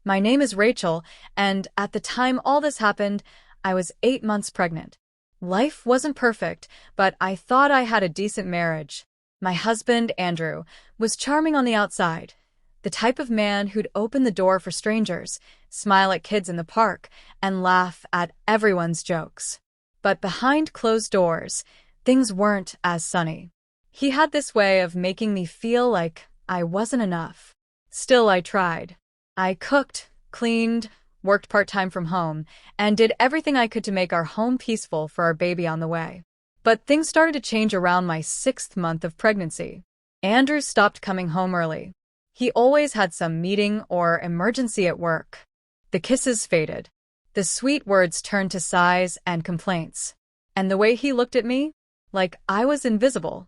My name is Rachel, and at the time all this happened, I was 8 months pregnant. Life wasn't perfect, but I thought I had a decent marriage. My husband, Andrew, was charming on the outside. The type of man who'd open the door for strangers, smile at kids in the park, and laugh at everyone's jokes. But behind closed doors, things weren't as sunny. He had this way of making me feel like I wasn't enough. Still, I tried. I cooked, cleaned, worked part-time from home, and did everything I could to make our home peaceful for our baby on the way. But things started to change around my 6th month of pregnancy. Andrew stopped coming home early. He always had some meeting or emergency at work. The kisses faded. The sweet words turned to sighs and complaints. And the way he looked at me, like I was invisible.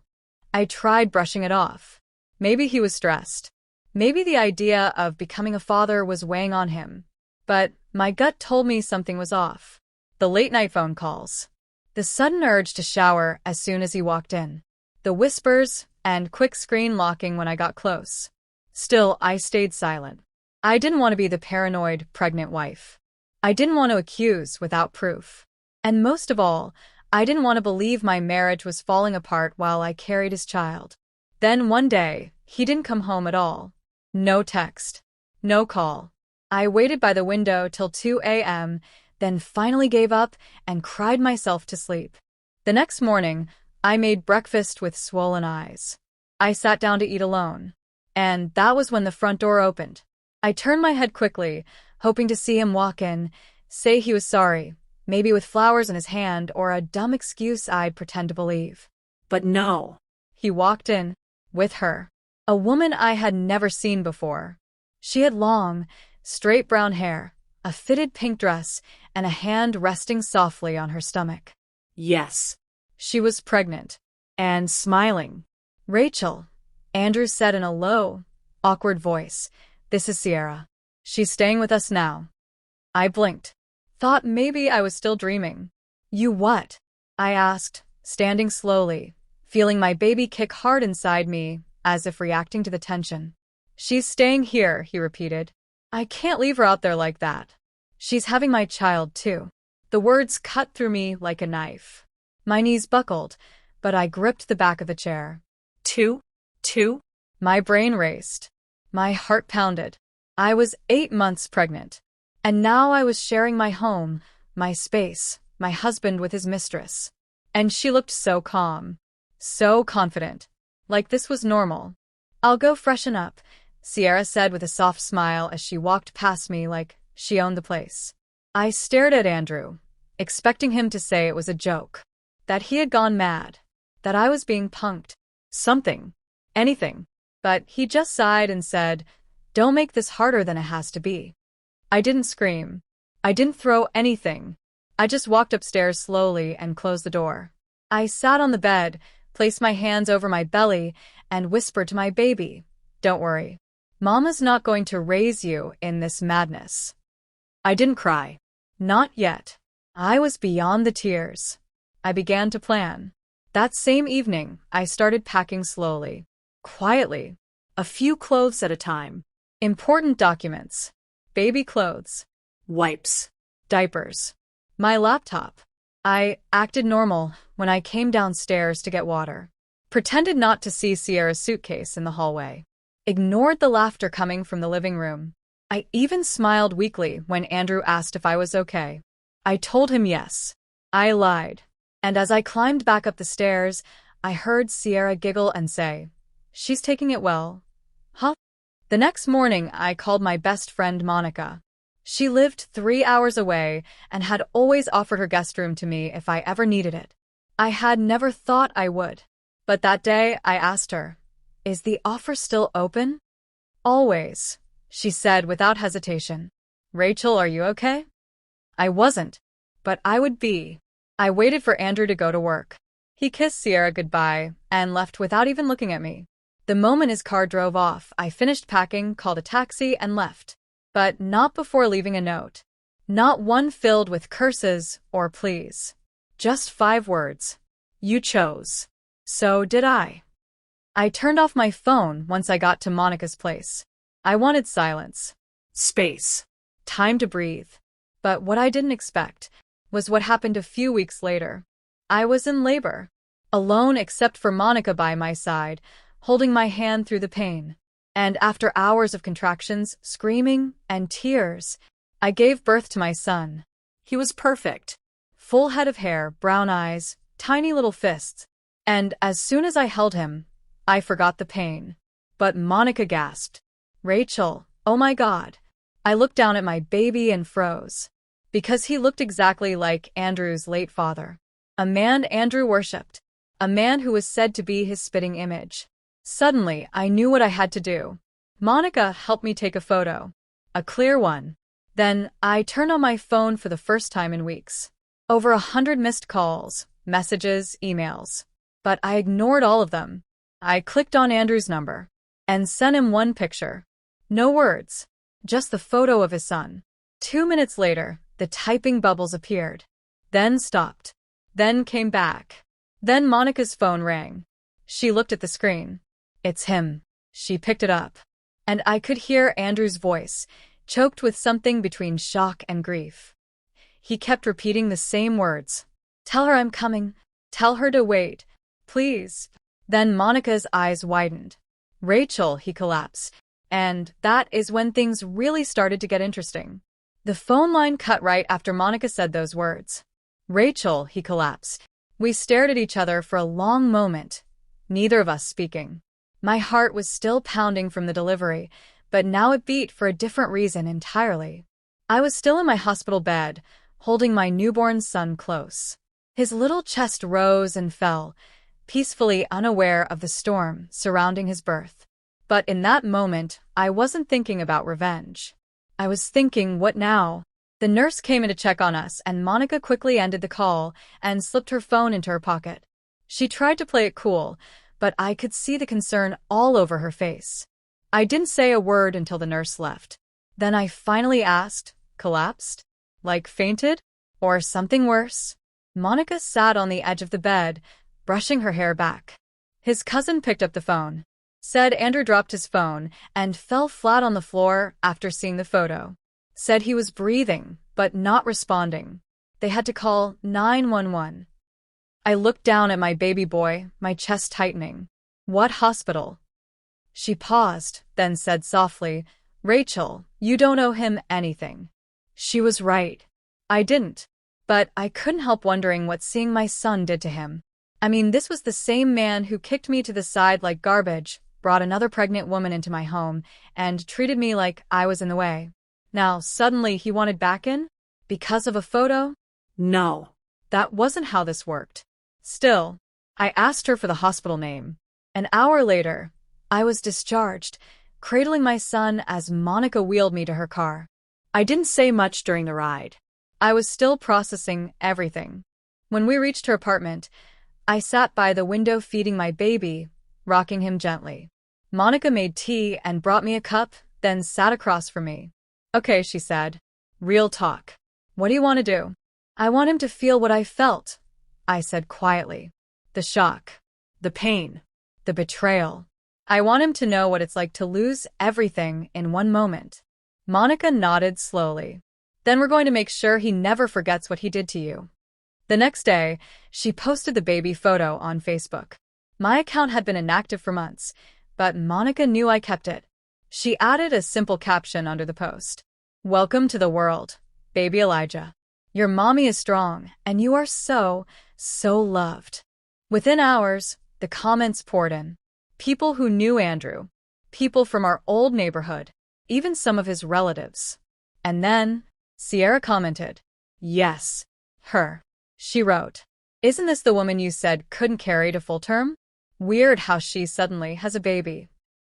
I tried brushing it off. Maybe he was stressed. Maybe the idea of becoming a father was weighing on him. But my gut told me something was off. The late-night phone calls. The sudden urge to shower as soon as he walked in. The whispers and quick screen locking when I got close. Still, I stayed silent. I didn't want to be the paranoid, pregnant wife. I didn't want to accuse without proof. And most of all, I didn't want to believe my marriage was falling apart while I carried his child. Then one day, he didn't come home at all. No text. No call. I waited by the window till 2 a.m., then finally gave up and cried myself to sleep. The next morning, I made breakfast with swollen eyes. I sat down to eat alone. And that was when the front door opened. I turned my head quickly, hoping to see him walk in, say he was sorry, maybe with flowers in his hand or a dumb excuse I'd pretend to believe. But no. He walked in, with her. A woman I had never seen before. She had long, straight brown hair, a fitted pink dress, and a hand resting softly on her stomach. Yes. She was pregnant. And smiling. Rachel, Andrew said in a low, awkward voice, "This is Sierra. She's staying with us now." I blinked. Thought maybe I was still dreaming. "You what?" I asked, standing slowly, feeling my baby kick hard inside me, as if reacting to the tension. "She's staying here," he repeated. "I can't leave her out there like that. She's having my child, too." The words cut through me like a knife. My knees buckled, but I gripped the back of the chair. Two? My brain raced. My heart pounded. I was 8 months pregnant. And now I was sharing my home, my space, my husband with his mistress. And she looked so calm. So confident. Like this was normal. "I'll go freshen up," Sierra said with a soft smile as she walked past me like she owned the place. I stared at Andrew, expecting him to say it was a joke. That he had gone mad. That I was being punked. Something. Anything. But he just sighed and said, "Don't make this harder than it has to be." I didn't scream. I didn't throw anything. I just walked upstairs slowly and closed the door. I sat on the bed, placed my hands over my belly, and whispered to my baby, "Don't worry. Mama's not going to raise you in this madness." I didn't cry. Not yet. I was beyond the tears. I began to plan. That same evening, I started packing slowly. Quietly. A few clothes at a time. Important documents. Baby clothes. Wipes. Diapers. My laptop. I acted normal when I came downstairs to get water. Pretended not to see Sierra's suitcase in the hallway. Ignored the laughter coming from the living room. I even smiled weakly when Andrew asked if I was okay. I told him yes. I lied. And as I climbed back up the stairs, I heard Sierra giggle and say, "She's taking it well." Huh? The next morning, I called my best friend Monica. She lived 3 hours away and had always offered her guest room to me if I ever needed it. I had never thought I would. But that day, I asked her, "Is the offer still open?" "Always," she said without hesitation. "Rachel, are you okay?" I wasn't. But I would be. I waited for Andrew to go to work. He kissed Sierra goodbye and left without even looking at me. The moment his car drove off, I finished packing, called a taxi, and left. But not before leaving a note. Not one filled with curses or pleas. Just 5 words. "You chose. So did I." I turned off my phone once I got to Monica's place. I wanted silence. Space. Time to breathe. But what I didn't expect was what happened a few weeks later. I was in labor, alone except for Monica by my side, holding my hand through the pain. And after hours of contractions, screaming, and tears, I gave birth to my son. He was perfect. Full head of hair, brown eyes, tiny little fists. And as soon as I held him, I forgot the pain. But Monica gasped. "Rachel, oh my God." I looked down at my baby and froze. Because he looked exactly like Andrew's late father. A man Andrew worshipped. A man who was said to be his spitting image. Suddenly, I knew what I had to do. Monica helped me take a photo. A clear one. Then, I turned on my phone for the first time in weeks. Over 100 missed calls, messages, emails. But I ignored all of them. I clicked on Andrew's number and sent him one picture. No words. Just the photo of his son. 2 minutes later, the typing bubbles appeared. Then stopped. Then came back. Then Monica's phone rang. She looked at the screen. "It's him." She picked it up. And I could hear Andrew's voice, choked with something between shock and grief. He kept repeating the same words. "Tell her I'm coming. Tell her to wait. Please." Then Monica's eyes widened. "Rachel," he collapsed. And that is when things really started to get interesting. The phone line cut right after Monica said those words. "Rachel," he collapsed. We stared at each other for a long moment, neither of us speaking. My heart was still pounding from the delivery, but now it beat for a different reason entirely. I was still in my hospital bed, holding my newborn son close. His little chest rose and fell, peacefully unaware of the storm surrounding his birth. But in that moment, I wasn't thinking about revenge. I was thinking, what now? The nurse came in to check on us, and Monica quickly ended the call and slipped her phone into her pocket. She tried to play it cool, but I could see the concern all over her face. I didn't say a word until the nurse left. Then I finally asked, "Collapsed? Like fainted? Or something worse?" Monica sat on the edge of the bed, brushing her hair back. His cousin picked up the phone. Said Andrew dropped his phone and fell flat on the floor after seeing the photo. Said he was breathing, but not responding. They had to call 911. I looked down at my baby boy, my chest tightening. "What hospital?" She paused, then said softly, "Rachel, you don't owe him anything." She was right. I didn't. But I couldn't help wondering what seeing my son did to him. I mean, this was the same man who kicked me to the side like garbage, brought another pregnant woman into my home, and treated me like I was in the way. Now, suddenly he wanted back in? Because of a photo? No. That wasn't how this worked. Still, I asked her for the hospital name. An hour later, I was discharged, cradling my son as Monica wheeled me to her car. I didn't say much during the ride. I was still processing everything. When we reached her apartment, I sat by the window feeding my baby, rocking him gently. Monica made tea and brought me a cup, then sat across from me. "Okay," she said. "Real talk. What do you want to do?" "I want him to feel what I felt," I said quietly. "The shock. The pain. The betrayal. I want him to know what it's like to lose everything in one moment." Monica nodded slowly. "Then we're going to make sure he never forgets what he did to you." The next day, she posted the baby photo on Facebook. My account had been inactive for months, but Monica knew I kept it. She added a simple caption under the post. "Welcome to the world, baby Elijah. Your mommy is strong, and you are so loved." Within hours, the comments poured in. People who knew Andrew. People from our old neighborhood. Even some of his relatives. And then, Sierra commented, "Yes, her." She wrote, "Isn't this the woman you said couldn't carry to full term? Weird how she suddenly has a baby."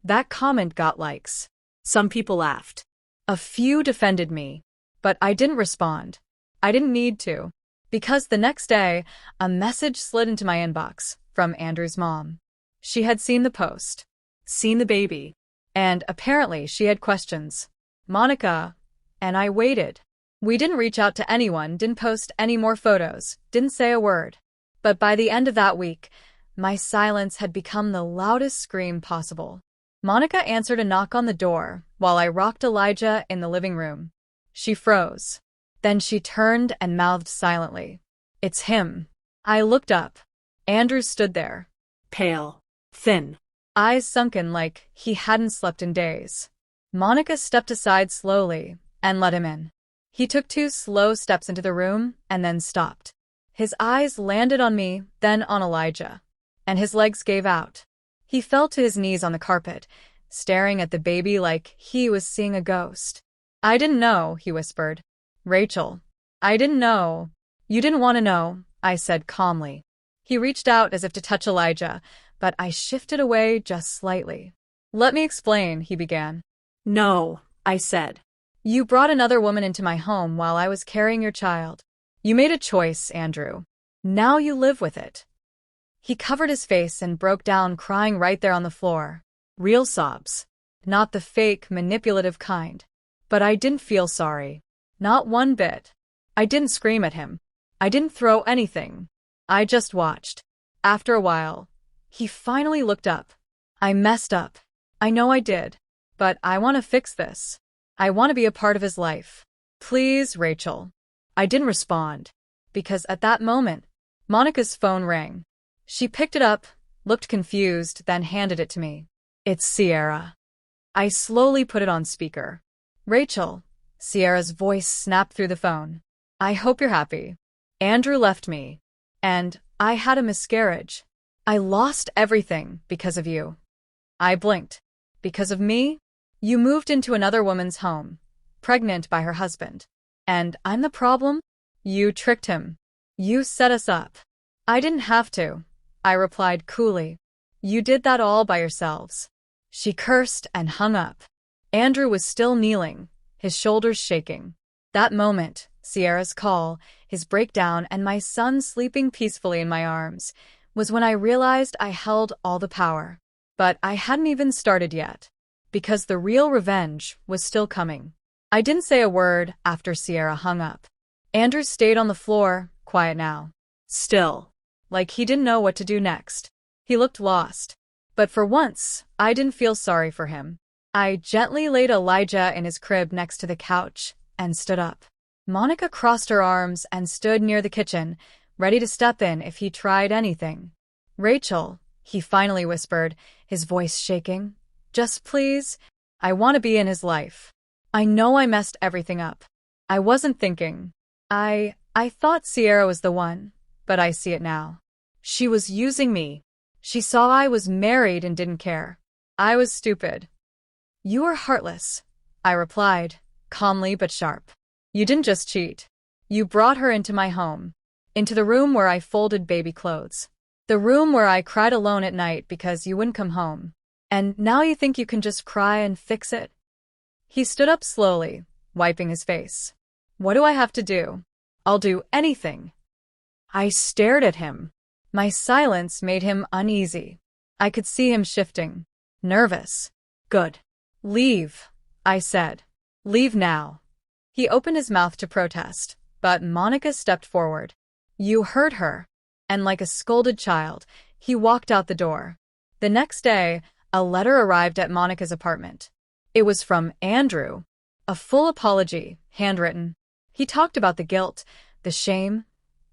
That comment got likes. Some people laughed. A few defended me. But I didn't respond. I didn't need to. Because the next day, a message slid into my inbox from Andrew's mom. She had seen the post. Seen the baby. And apparently she had questions. "Monica," and I waited. We didn't reach out to anyone, didn't post any more photos, didn't say a word. But by the end of that week, my silence had become the loudest scream possible. Monica answered a knock on the door while I rocked Elijah in the living room. She froze. Then she turned and mouthed silently. It's him. I looked up. Andrew stood there. Pale. Thin. Eyes sunken like he hadn't slept in days. Monica stepped aside slowly and let him in. He took 2 slow steps into the room and then stopped. His eyes landed on me, then on Elijah. And his legs gave out. He fell to his knees on the carpet, staring at the baby like he was seeing a ghost. I didn't know, he whispered. Rachel, I didn't know. You didn't want to know, I said calmly. He reached out as if to touch Elijah, but I shifted away just slightly. Let me explain, he began. No, I said. You brought another woman into my home while I was carrying your child. You made a choice, Andrew. Now you live with it. He covered his face and broke down crying right there on the floor. Real sobs. Not the fake, manipulative kind. But I didn't feel sorry. Not one bit. I didn't scream at him. I didn't throw anything. I just watched. After a while, he finally looked up. I messed up. I know I did. But I want to fix this. I want to be a part of his life. Please, Rachel. I didn't respond. Because at that moment, Monica's phone rang. She picked it up, looked confused, then handed it to me. It's Sierra. I slowly put it on speaker. Rachel. Sierra's voice snapped through the phone. I hope you're happy. Andrew left me. And I had a miscarriage. I lost everything because of you. I blinked. Because of me? You moved into another woman's home, pregnant by her husband. And I'm the problem? You tricked him. You set us up. I didn't have to, I replied coolly. You did that all by yourselves. She cursed and hung up. Andrew was still kneeling, his shoulders shaking. That moment, Sierra's call, his breakdown, and my son sleeping peacefully in my arms, was when I realized I held all the power. But I hadn't even started yet. Because the real revenge was still coming. I didn't say a word after Sierra hung up. Andrew stayed on the floor, quiet now. Still. Like he didn't know what to do next. He looked lost. But for once, I didn't feel sorry for him. I gently laid Elijah in his crib next to the couch and stood up. Monica crossed her arms and stood near the kitchen, ready to step in if he tried anything. Rachel, he finally whispered, his voice shaking. Just please, I want to be in his life. I know I messed everything up. I wasn't thinking. I thought Sierra was the one, but I see it now. She was using me. She saw I was married and didn't care. I was stupid. You were heartless, I replied, calmly but sharp. You didn't just cheat. You brought her into my home, into the room where I folded baby clothes, the room where I cried alone at night because you wouldn't come home. And now you think you can just cry and fix it? He stood up slowly, wiping his face. What do I have to do? I'll do anything. I stared at him. My silence made him uneasy. I could see him shifting. Nervous. Good. Leave, I said. Leave now. He opened his mouth to protest, but Monica stepped forward. You hurt her. And like a scolded child, he walked out the door. The next day, a letter arrived at Monica's apartment. It was from Andrew. A full apology, handwritten. He talked about the guilt, the shame,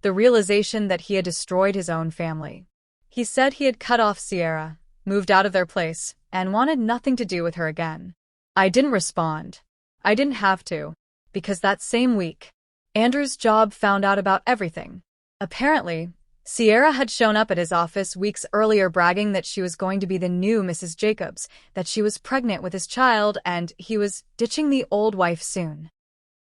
the realization that he had destroyed his own family. He said he had cut off Sierra, moved out of their place, and wanted nothing to do with her again. I didn't respond. I didn't have to, because that same week, Andrew's job found out about everything. Apparently, Sierra had shown up at his office weeks earlier bragging that she was going to be the new Mrs. Jacobs, that she was pregnant with his child, and he was ditching the old wife soon.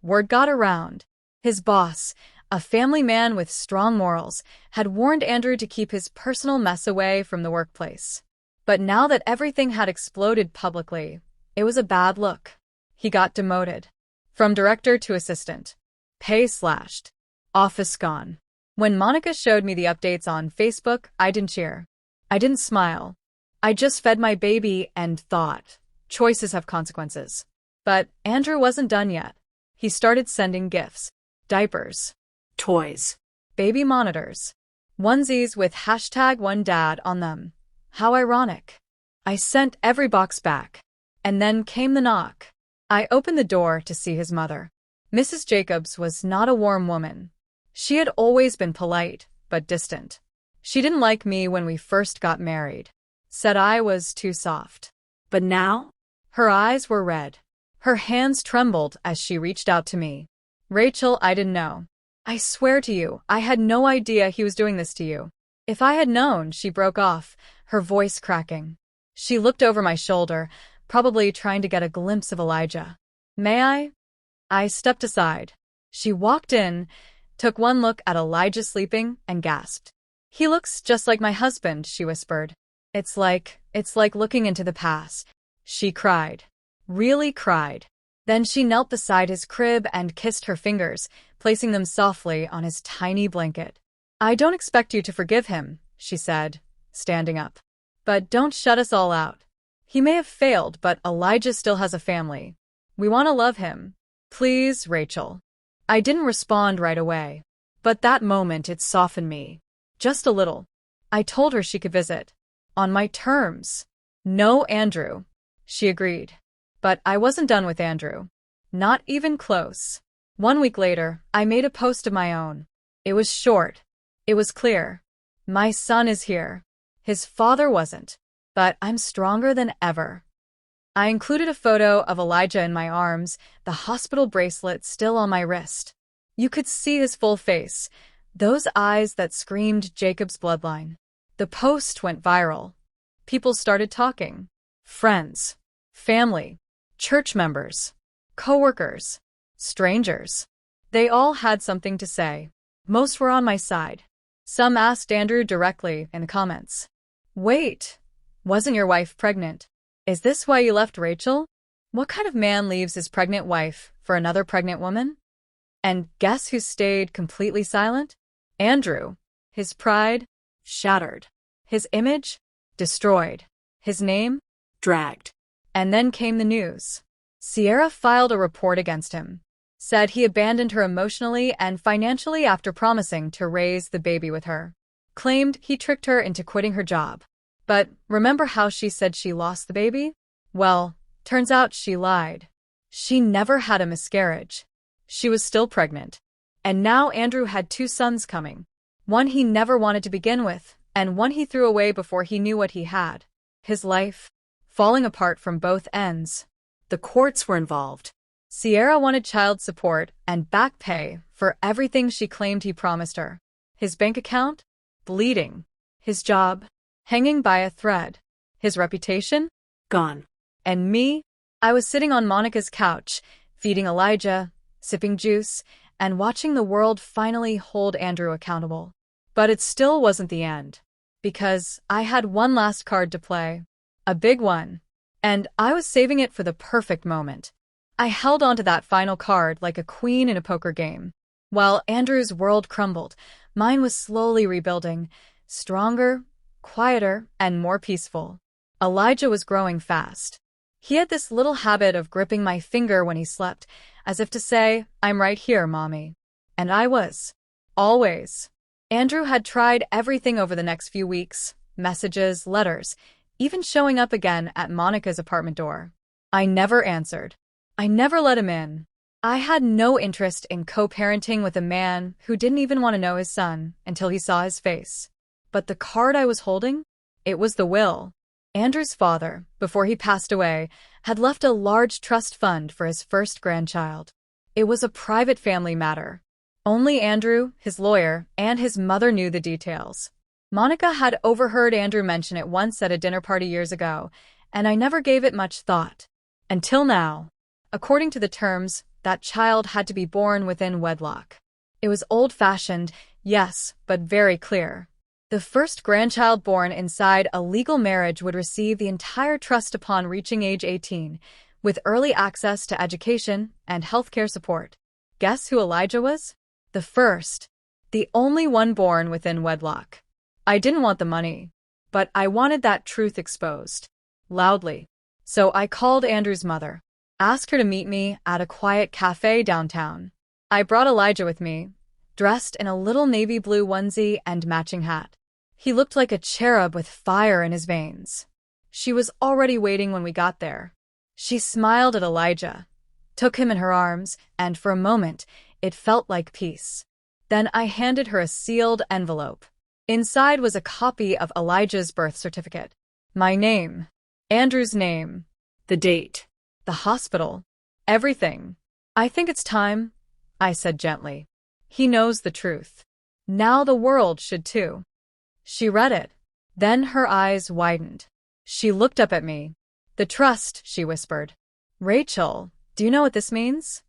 Word got around. His boss, a family man with strong morals, had warned Andrew to keep his personal mess away from the workplace. But now that everything had exploded publicly, it was a bad look. He got demoted. From director to assistant. Pay slashed. Office gone. When Monica showed me the updates on Facebook, I didn't cheer. I didn't smile. I just fed my baby and thought, choices have consequences. But Andrew wasn't done yet. He started sending gifts, diapers, Toys. baby monitors, onesies with #OneDad on them. How ironic. I sent every box back. And then came the knock. I opened the door to see his mother. Mrs. Jacobs was not a warm woman. She had always been polite, but distant. She didn't like me when we first got married. Said I was too soft. But now? Her eyes were red. Her hands trembled as she reached out to me. Rachel, I didn't know. I swear to you, I had no idea he was doing this to you. If I had known, she broke off, her voice cracking. She looked over my shoulder, probably trying to get a glimpse of Elijah. May I? I stepped aside. She walked in, took one look at Elijah sleeping, and gasped. He looks just like my husband, she whispered. It's like looking into the past. She cried. Really cried. Then she knelt beside his crib and kissed her fingers, placing them softly on his tiny blanket. I don't expect you to forgive him, she said, standing up. But don't shut us all out. He may have failed, but Elijah still has a family. We want to love him. Please, Rachel. I didn't respond right away. But that moment it softened me. Just a little. I told her she could visit. On my terms. No, Andrew. She agreed. But I wasn't done with Andrew. Not even close. 1 week later, I made a post of my own. It was short. It was clear. My son is here. His father wasn't. But I'm stronger than ever. I included a photo of Elijah in my arms, the hospital bracelet still on my wrist. You could see his full face, those eyes that screamed Jacob's bloodline. The post went viral. People started talking. Friends, family, church members, coworkers, strangers. They all had something to say. Most were on my side. Some asked Andrew directly in the comments. Wait, wasn't your wife pregnant? Is this why you left Rachel? What kind of man leaves his pregnant wife for another pregnant woman? And guess who stayed completely silent? Andrew. His pride shattered. His image destroyed. His name Dragged. And then came the news. Sierra filed a report against him. Said he abandoned her emotionally and financially after promising to raise the baby with her. Claimed he tricked her into quitting her job. But remember how she said she lost the baby? Well, turns out she lied. She never had a miscarriage. She was still pregnant. And now Andrew had 2 sons coming. One he never wanted to begin with, and one he threw away before he knew what he had. His life falling apart from both ends. The courts were involved. Sierra wanted child support and back pay for everything she claimed he promised her. His bank account? Bleeding. His job? Hanging by a thread. His reputation? Gone. And me? I was sitting on Monica's couch, feeding Elijah, sipping juice, and watching the world finally hold Andrew accountable. But it still wasn't the end. Because I had one last card to play. A big one. And I was saving it for the perfect moment. I held onto that final card like a queen in a poker game. While Andrew's world crumbled, mine was slowly rebuilding, stronger, quieter, and more peaceful. Elijah was growing fast. He had this little habit of gripping my finger when he slept, as if to say, I'm right here, Mommy. And I was. Always. Andrew had tried everything over the next few weeks, messages, letters, even showing up again at Monica's apartment door. I never answered. I never let him in. I had no interest in co-parenting with a man who didn't even want to know his son until he saw his face. But the card I was holding? It was the will. Andrew's father, before he passed away, had left a large trust fund for his first grandchild. It was a private family matter. Only Andrew, his lawyer, and his mother knew the details. Monica had overheard Andrew mention it once at a dinner party years ago, and I never gave it much thought. Until now. According to the terms, that child had to be born within wedlock. It was old-fashioned, yes, but very clear. The first grandchild born inside a legal marriage would receive the entire trust upon reaching age 18, with early access to education and healthcare support. Guess who Elijah was? The first. The only one born within wedlock. I didn't want the money, but I wanted that truth exposed. Loudly. So I called Andrew's mother. Asked her to meet me at a quiet cafe downtown. I brought Elijah with me, dressed in a little navy blue onesie and matching hat. He looked like a cherub with fire in his veins. She was already waiting when we got there. She smiled at Elijah, took him in her arms, and for a moment, it felt like peace. Then I handed her a sealed envelope. Inside was a copy of Elijah's birth certificate. My name, Andrew's name, The date. the hospital, everything. I think it's time, I said gently. He knows the truth. Now the world should too. She read it. Then her eyes widened. She looked up at me. The trust, she whispered. Rachel, do you know what this means?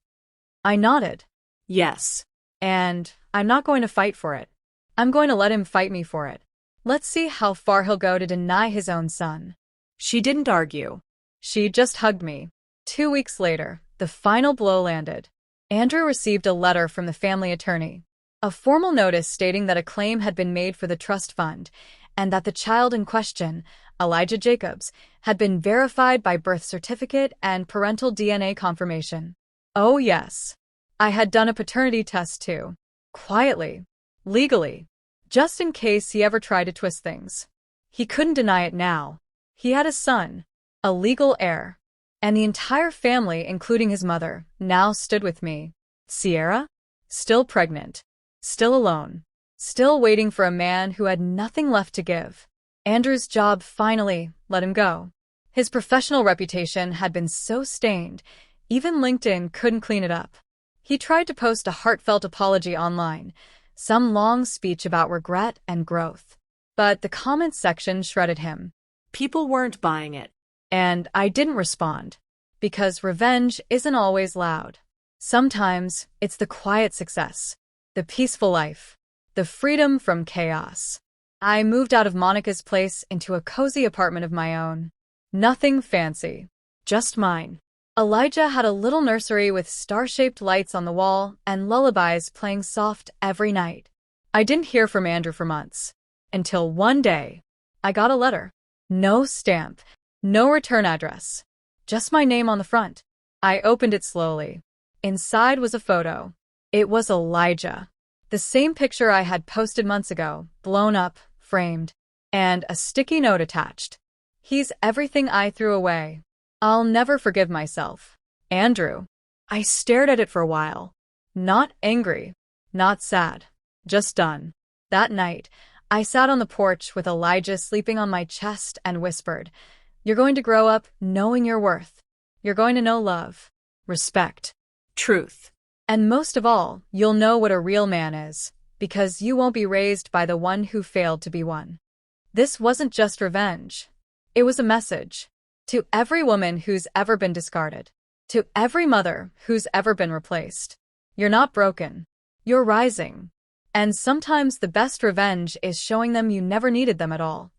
I nodded. Yes. And I'm not going to fight for it. I'm going to let him fight me for it. Let's see how far he'll go to deny his own son. She didn't argue. She just hugged me. 2 weeks later, the final blow landed. Andrew received a letter from the family attorney. A formal notice stating that a claim had been made for the trust fund and that the child in question, Elijah Jacobs, had been verified by birth certificate and parental DNA confirmation. Oh yes. I had done a paternity test too. Quietly. Legally. Just in case he ever tried to twist things. He couldn't deny it now. He had a son, a legal heir. And the entire family, including his mother, now stood with me. Sierra? Still pregnant. Still alone. Still waiting for a man who had nothing left to give. Andrew's job finally let him go. His professional reputation had been so stained, even LinkedIn couldn't clean it up. He tried to post a heartfelt apology online, some long speech about regret and growth. But the comments section shredded him. People weren't buying it. And I didn't respond. Because revenge isn't always loud. Sometimes it's the quiet success, the peaceful life, the freedom from chaos. I moved out of Monica's place into a cozy apartment of my own. Nothing fancy. Just mine. Elijah had a little nursery with star-shaped lights on the wall and lullabies playing soft every night. I didn't hear from Andrew for months. Until one day, I got a letter. No stamp. No return address. Just my name on the front. I opened it slowly. Inside was a photo. It was Elijah. The same picture I had posted months ago, blown up, framed, and a sticky note attached. He's everything I threw away. I'll never forgive myself. Andrew. I stared at it for a while. Not angry. Not sad. Just done. That night, I sat on the porch with Elijah sleeping on my chest and whispered, "You're going to grow up knowing your worth. You're going to know love, respect, Truth. and most of all, you'll know what a real man is, because you won't be raised by the one who failed to be one." This wasn't just revenge. It was a message. To every woman who's ever been discarded. To every mother who's ever been replaced. You're not broken. You're rising. And sometimes the best revenge is showing them you never needed them at all.